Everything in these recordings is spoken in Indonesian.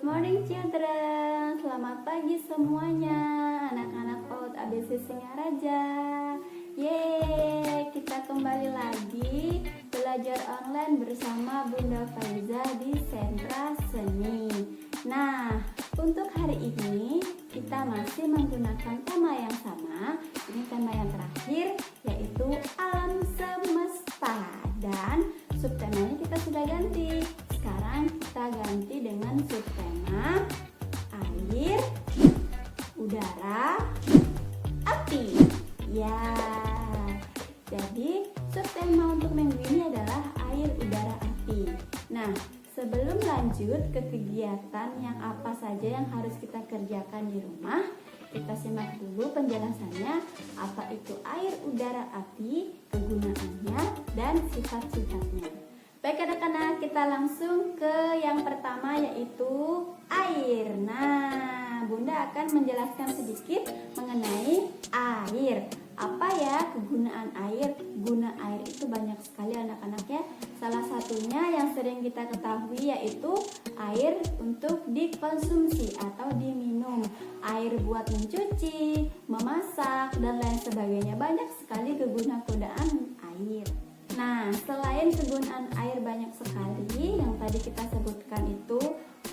Good morning children. Selamat pagi semuanya, anak-anak PAUD ABC Singaraja. Yeay, kita kembali lagi belajar online bersama Bunda Faiza di Sentra Seni. Nah, untuk hari ini kita masih menggunakan tema yang sama. Ini tema yang terakhir, yaitu alam semesta. Dan subtemanya kita sudah ganti. Sekarang kita ganti dengan subtema air, udara, api. Ya, jadi subtema untuk minggu ini adalah air, udara, api. Nah, sebelum lanjut ke kegiatan yang apa saja yang harus kita kerjakan di rumah, kita simak dulu penjelasannya apa itu air, udara, api, kegunaannya, dan sifat-sifatnya. Baik anak-anak, kita langsung ke yang pertama yaitu air. Nah, Bunda akan menjelaskan sedikit mengenai air. Apa ya kegunaan air? Guna air itu banyak sekali anak-anak ya. Salah satunya yang sering kita ketahui yaitu air untuk dikonsumsi atau diminum. Air buat mencuci, memasak, dan lain sebagainya. Banyak sekali kegunaan air. Nah, selain kegunaan air banyak sekali yang tadi kita sebutkan itu,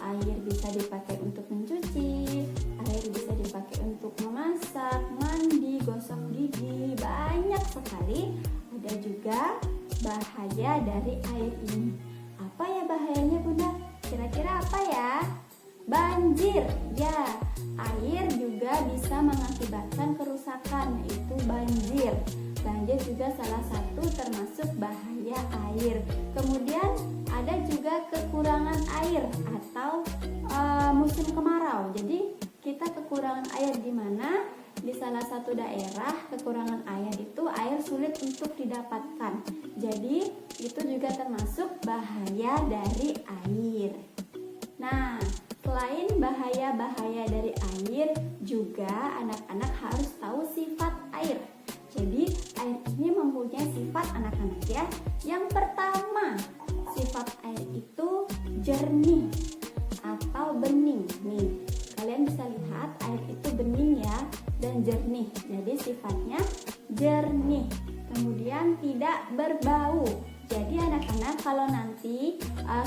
air bisa dipakai untuk mencuci, air bisa dipakai untuk memasak, mandi, gosok gigi, banyak sekali. Ada juga bahaya dari air ini. Apa ya bahayanya Bunda? Kira-kira apa ya? Banjir. Ya, air juga bisa mengakibatkan kerusakan, yaitu banjir. Banjir juga salah satu termasuk bahaya air. Kemudian ada juga kekurangan air atau musim kemarau. Jadi kita kekurangan air di mana? Di salah satu daerah kekurangan air itu air sulit untuk didapatkan. Jadi itu juga termasuk bahaya dari air. Nah, selain bahaya-bahaya dari air, juga anak-anak harus tahu sifat air. Jadi air ini mempunyai sifat anak-anak ya. Yang pertama, sifat air itu jernih atau bening. Nih, kalian bisa lihat air itu bening ya dan jernih. Jadi sifatnya jernih. Kemudian tidak berbau. Jadi anak-anak kalau nanti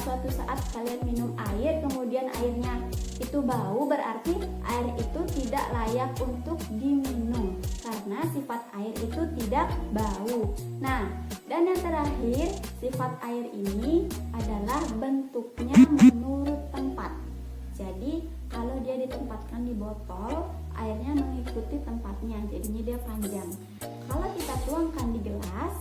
suatu saat kalian minum air kemudian airnya itu bau, berarti air itu tidak layak untuk diminum karena sifat air itu tidak bau. Nah, dan yang terakhir, sifat air ini adalah bentuknya menurut tempat. Jadi kalau dia ditempatkan di botol, airnya mengikuti tempatnya, jadinya dia panjang. Kalau kita tuangkan di gelas,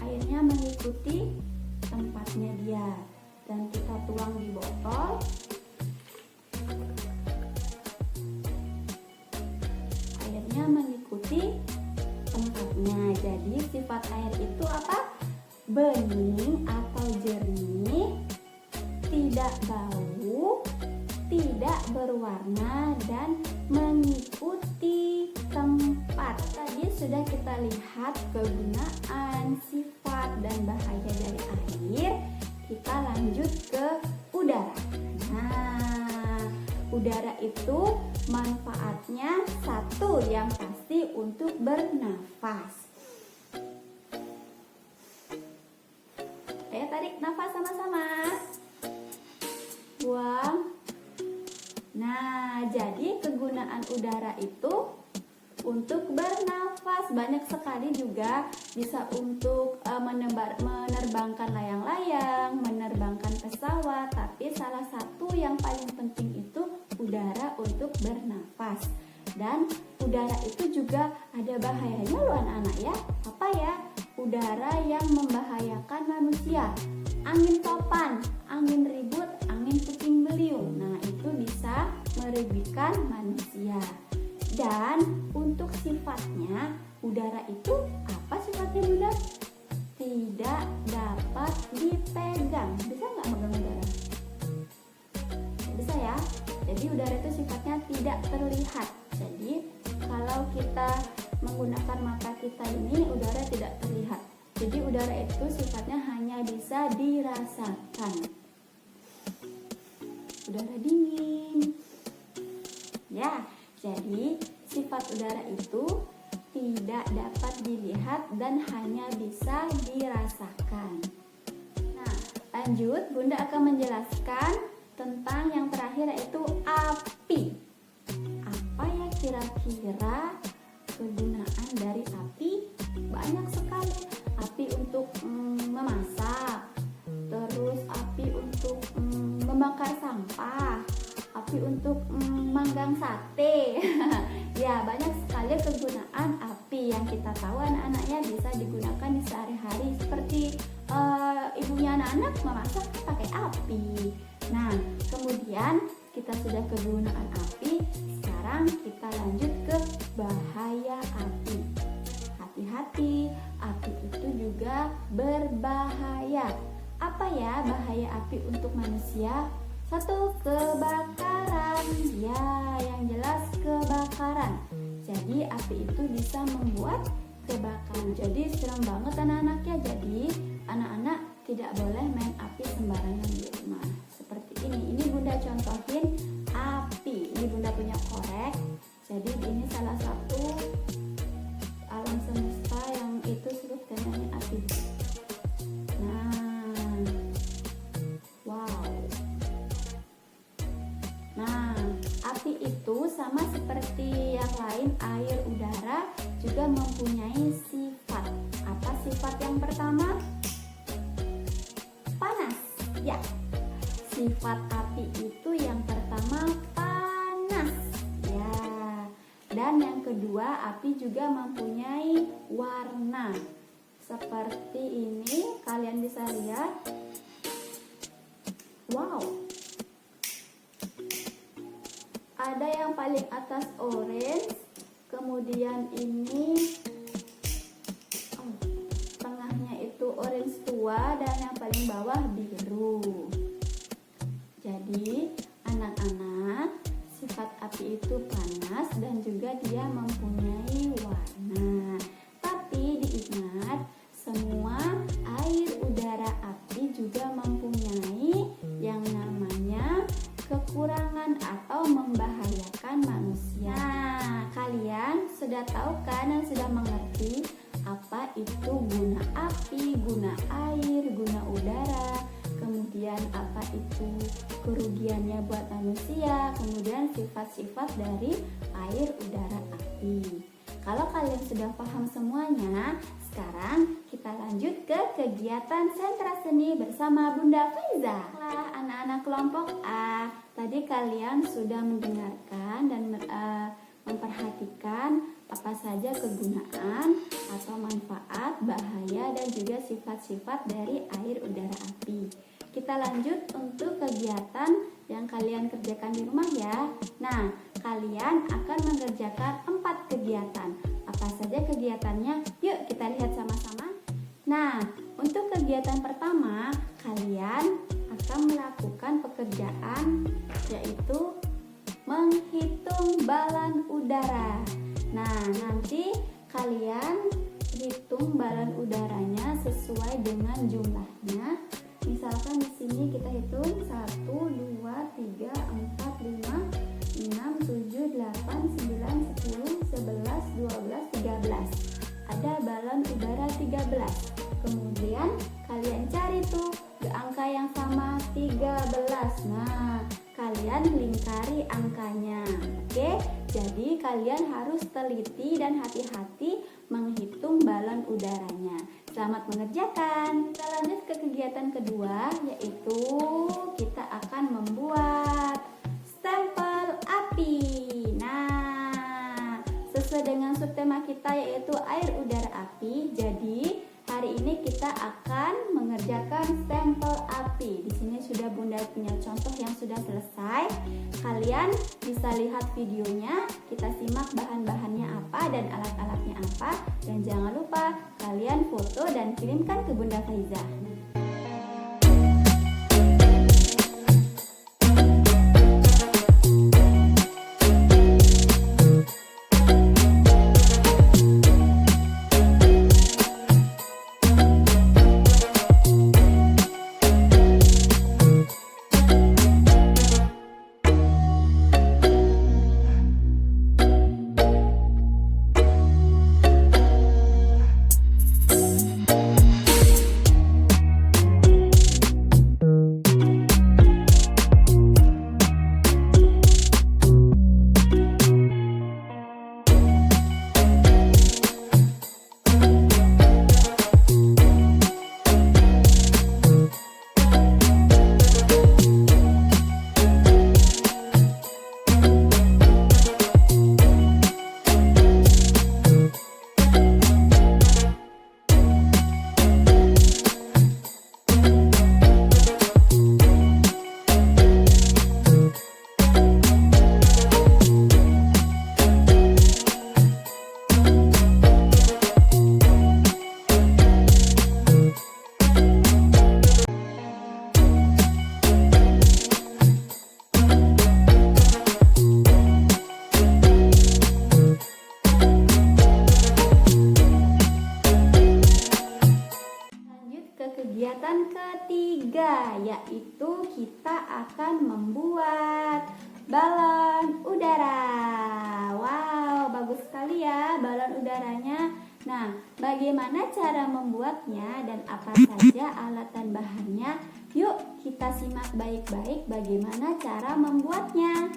airnya mengikuti tempatnya dia. Dan kita tuang di botol, airnya mengikuti tempatnya. Jadi sifat air itu apa? Bening atau jernih, tidak bau, tidak berwarna, dan mengikuti tempat. Tadi sudah kita lihat kegunaan, sifat, dan bahaya dari air. Kita lanjut ke udara. Nah, udara itu manfaatnya satu yang pasti untuk bernafas. Ayo tarik nafas sama-sama. Buang. Nah, jadi kegunaan udara itu untuk bernafas. Banyak sekali juga bisa untuk menerbangkan layang-layang, menerbangkan pesawat. Tapi salah satu yang paling penting itu udara untuk bernafas. Dan udara itu juga ada bahayanya loh anak-anak ya. Apa ya? Udara yang membahayakan manusia. Angin topan, angin ribut, angin puting beliung. Nah, itu bisa merugikan manusia. Dan untuk sifatnya, udara itu apa sifatnya Bunda? Tidak dapat dipegang. Bisa nggak megang udara? Bisa ya. Jadi udara itu sifatnya tidak terlihat. Jadi kalau kita menggunakan mata kita ini, udara tidak terlihat. Jadi udara itu sifatnya hanya hanya bisa dirasakan. Udara dingin. Ya, jadi sifat udara itu tidak dapat dilihat dan hanya bisa dirasakan. Nah, lanjut Bunda akan menjelaskan tentang yang terakhir yaitu api. Apa ya kira-kira kegunaan dari api? Banyak sekali. Api untuk memasak, terus api untuk membakar sampah, api untuk manggang sate. Ya, banyak sekali kegunaan api yang kita tahu anak-anaknya bisa digunakan di sehari-hari, seperti ibunya anak-anak memasak pakai api. Nah, kemudian kita sudah kegunaan api, sekarang kita lanjut ke bahaya api. Hati-hati, api itu juga berbahaya. Apa ya bahaya api untuk manusia? Satu, kebakaran. Ya, yang jelas kebakaran. Jadi api itu bisa membuat kebakaran. Jadi serem banget anak-anaknya. Jadi anak-anak tidak boleh main api sembarangan di rumah. Seperti ini Bunda contohin api. Ini Bunda punya korek. Jadi ini salah satu alam semesta yang itu disebut namanya api. Nah, api itu sama seperti yang lain, air, udara juga mempunyai sifat. Apa sifat yang pertama? Panas. Ya, sifat api itu yang pertama panas. Ya, dan yang kedua api juga mempunyai warna. Seperti ini, kalian bisa lihat. Wow. Ada yang paling atas orange, kemudian ini tengahnya itu orange tua, dan yang paling bawah biru. Jadi anak-anak, sifat api itu panas dan juga dia mempunyai warna. Tapi diingat, semua air, udara, api juga mempunyai yang namanya kekurangan atau membahayakan manusia. Nah, kalian sudah tahu kan dan sudah mengerti apa itu guna api, guna air, guna udara, kemudian apa itu kerugiannya buat manusia, kemudian sifat-sifat dari air, udara, api. Kalau kalian sudah paham semuanya, sekarang kita lanjut ke kegiatan sentra seni bersama Bunda Faiza. Anak-anak kelompok A, tadi kalian sudah mendengarkan dan memperhatikan apa saja kegunaan atau manfaat, bahaya, dan juga sifat-sifat dari air, udara, api. Kita lanjut untuk kegiatan yang kalian kerjakan di rumah ya. Nah, kalian akan mengerjakan 4 kegiatan. Apa saja kegiatannya? Yuk kita lihat sama-sama. Nah, untuk kegiatan pertama, kalian akan melakukan pekerjaan yaitu menghitung balon udara. Nah, nanti kalian hitung balon udaranya sesuai dengan jumlahnya. Misalkan di sini kita hitung 1, 2, 3, 4, 5, 6, 7, 8, 9, 10, 11, 12, 13. Ada balon udara 13. Kemudian kalian cari tuh ke angka yang sama 13. Nah, kalian lingkari angkanya. Oke, jadi kalian harus teliti dan hati-hati menghitung balon udaranya. Selamat mengerjakan. Kita lanjut ke kegiatan kedua, yaitu kita akan membuat stempel api. Nah, sesuai dengan subtema kita yaitu air, udara, api. Jadi hari ini kita akan mengerjakan stempel api. Di sini sudah Bunda punya contoh yang sudah selesai. Kalian bisa lihat videonya. Kita simak bahan-bahannya apa dan alat-alatnya apa. Dan jangan lupa kalian foto dan kirimkan ke Bunda Faiza. kegiatan ketiga, yaitu kita akan membuat balon udara. Wow, bagus sekali ya balon udaranya. Nah, bagaimana cara membuatnya dan apa saja alat dan bahannya? Yuk kita simak baik-baik bagaimana cara membuatnya.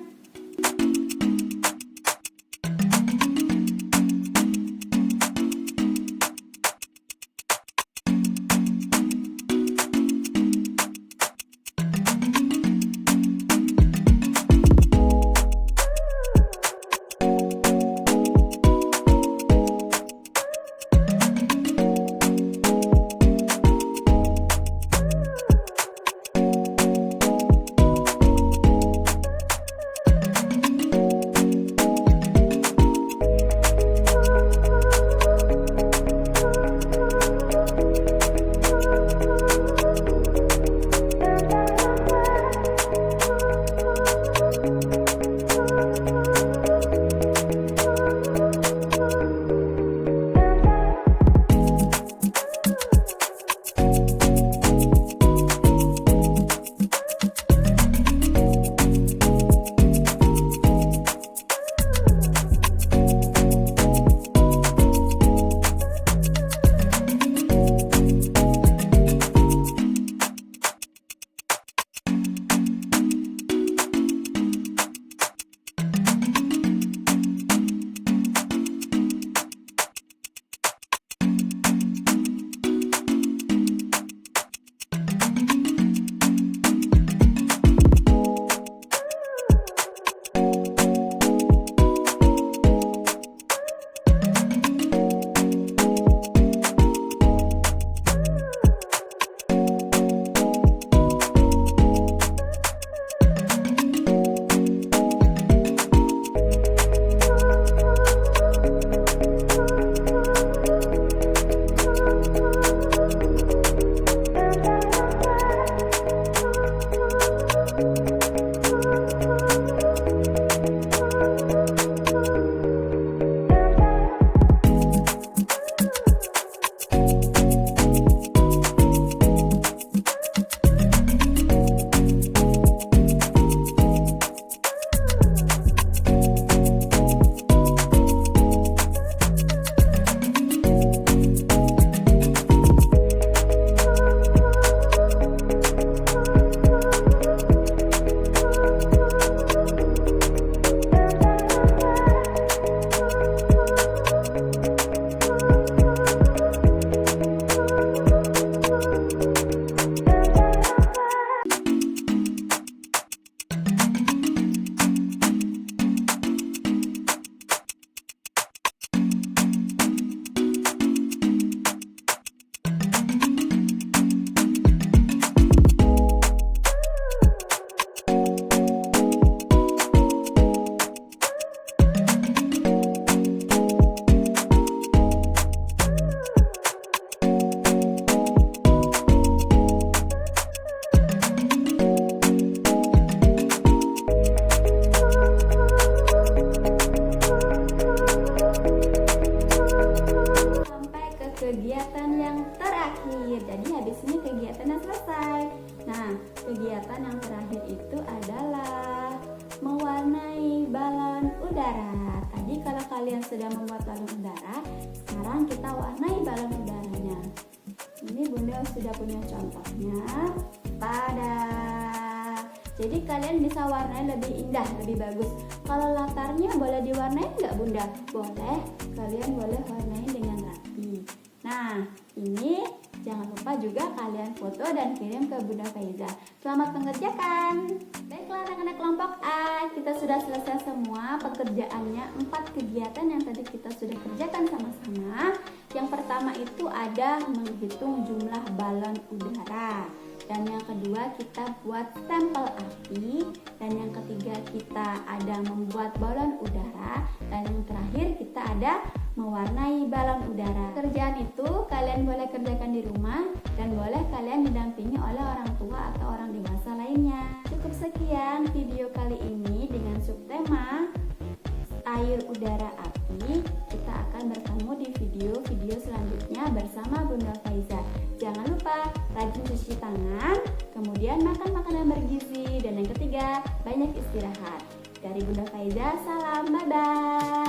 Kegiatan yang terakhir. Jadi habis ini kegiatannya selesai. Nah, kegiatan yang terakhir itu adalah mewarnai balon udara. Tadi kalau kalian sudah membuat balon udara, sekarang kita warnai balon udaranya. Ini Bunda sudah punya contohnya. Tada! Jadi kalian bisa warnai lebih indah, lebih bagus. Kalau latarnya boleh diwarnai nggak Bunda? Boleh. Kalian boleh warnai dengan rapi. Nah, ini jangan lupa juga kalian foto dan kirim ke Bunda Faiza. Selamat mengerjakan. Baiklah anak-anak kelompok A, kita sudah selesai semua pekerjaannya. 4 kegiatan yang tadi kita sudah kerjakan sama-sama. Yang pertama itu ada menghitung jumlah balon udara. Dan yang kedua kita buat stempel api. Dan yang ketiga kita ada membuat balon udara. Dan yang terakhir kita ada mewarnai balon udara. Kerjaan itu kalian boleh kerjakan di rumah dan boleh kalian didampingi oleh orang tua atau orang dewasa lainnya. Cukup sekian video kali ini dengan subtema air, udara, api. Kita akan bertemu di video-video selanjutnya bersama Bunda Faiza. Jangan lupa rajin rajin cuci tangan, kemudian makan makanan bergizi, dan yang ketiga, banyak istirahat. Dari Bunda Faiza, salam, bye-bye.